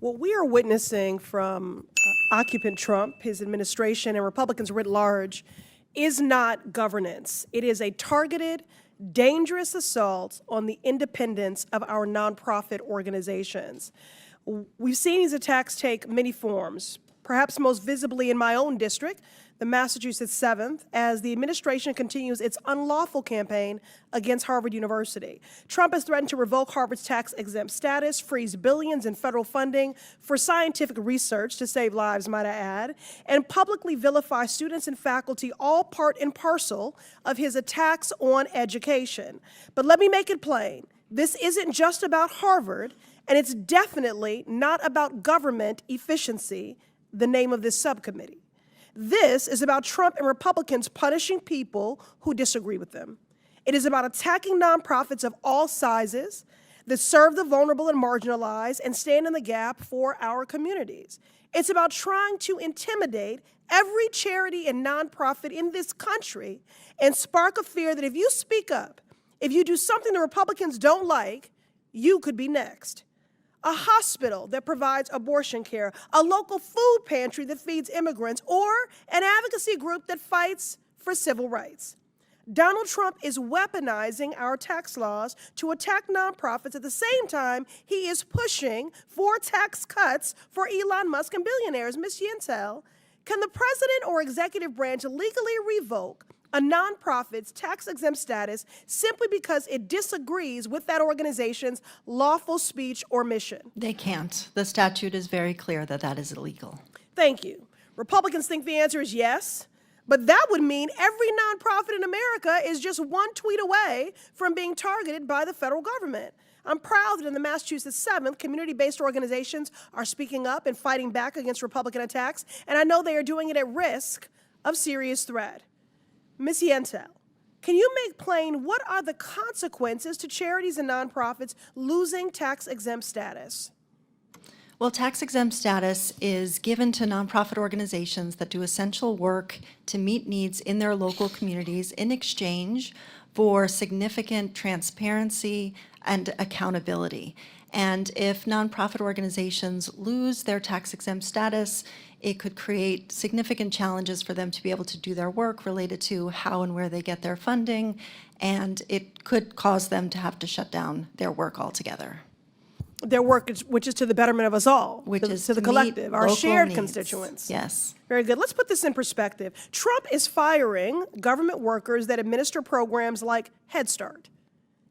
What we are witnessing from occupant Trump, his administration, and Republicans writ large is not governance. It is a targeted, dangerous assault on the independence of our nonprofit organizations. We've seen these attacks take many forms, perhaps most visibly in my own district, the Massachusetts 7th, as the administration continues its unlawful campaign against Harvard University. Trump has threatened to revoke Harvard's tax-exempt status, freeze billions in federal funding for scientific research to save lives, might I add, and publicly vilify students and faculty, all part and parcel of his attacks on education. But let me make it plain. This isn't just about Harvard, and it's definitely not about government efficiency, the name of this subcommittee. This is about Trump and Republicans punishing people who disagree with them. It is about attacking nonprofits of all sizes that serve the vulnerable and marginalized and stand in the gap for our communities. It's about trying to intimidate every charity and nonprofit in this country and spark a fear that if you speak up, if you do something the Republicans don't like, you could be next. A hospital that provides abortion care, a local food pantry that feeds immigrants, or an advocacy group that fights for civil rights. Donald Trump is weaponizing our tax laws to attack nonprofits at the same time he is pushing for tax cuts for Elon Musk and billionaires. Ms. Yentel, can the president or executive branch legally revoke a nonprofit's tax-exempt status simply because it disagrees with that organization's lawful speech or mission? They can't. The statute is very clear that that is illegal. Thank you. Republicans think the answer is yes, but that would mean every nonprofit in America is just one tweet away from being targeted by the federal government. I'm proud that in the Massachusetts 7th, community-based organizations are speaking up and fighting back against Republican attacks, and I know they are doing it at risk of serious threat. Ms. Yentel, can you make plain what are the consequences to charities and nonprofits losing tax-exempt status? Well, tax-exempt status is given to nonprofit organizations that do essential work to meet needs in their local communities in exchange for significant transparency and accountability. And if nonprofit organizations lose their tax-exempt status, it could create significant challenges for them to be able to do their work related to how and where they get their funding, and it could cause them to have to shut down their work altogether. Their work, which is to the betterment of us all, which is to the collective, our shared constituents. Yes. Very good. Let's put this in perspective. Trump is firing government workers that administer programs like Head Start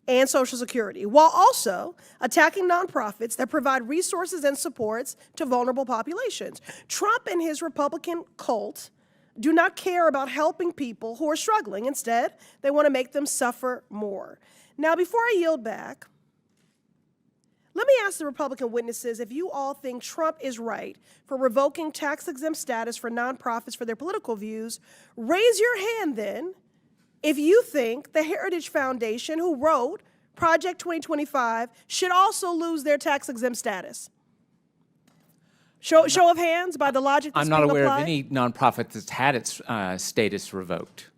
and Social Security, while also attacking nonprofits that provide resources and supports to vulnerable populations. Trump and his Republican cult do not care about helping people who are struggling. Instead, they want to make them suffer more. Now, before I yield back, let me ask the Republican witnesses if you all think Trump is right for revoking tax-exempt status for nonprofits for their political views. Raise your hand then if you think the Heritage Foundation, who wrote Project 2025, should also lose their tax-exempt status. Show of hands by the logic that's I'm not aware applied. of any nonprofit that's had its status revoked.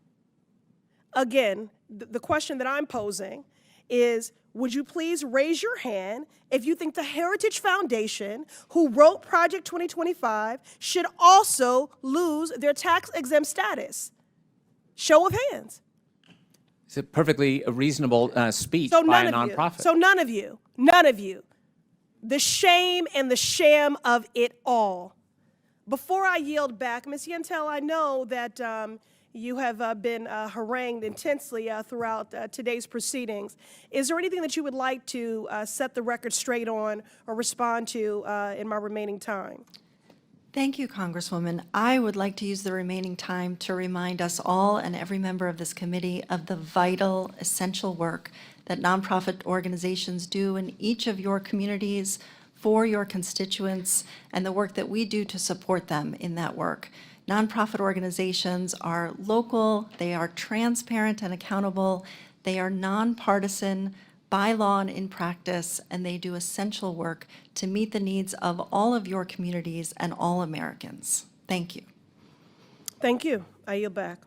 Again, the question that I'm posing is, would you please raise your hand if you think the Heritage Foundation, who wrote Project 2025, should also lose their tax-exempt status? Show of hands. It's a perfectly reasonable speech by a nonprofit. So none of you. The shame and the sham of it all. Before I yield back, Ms. Yentel, I know that you have been harangued intensely throughout today's proceedings. Is there anything that you would like to set the record straight on or respond to in my remaining time? Thank you, Congresswoman. I would like to use the remaining time to remind us all and every member of this committee of the vital, essential work that nonprofit organizations do in each of your communities for your constituents and the work that we do to support them in that work. Nonprofit organizations are local, they are transparent and accountable, they are nonpartisan by law and in practice, and they do essential work to meet the needs of all of your communities and all Americans. Thank you. Thank you. I yield back.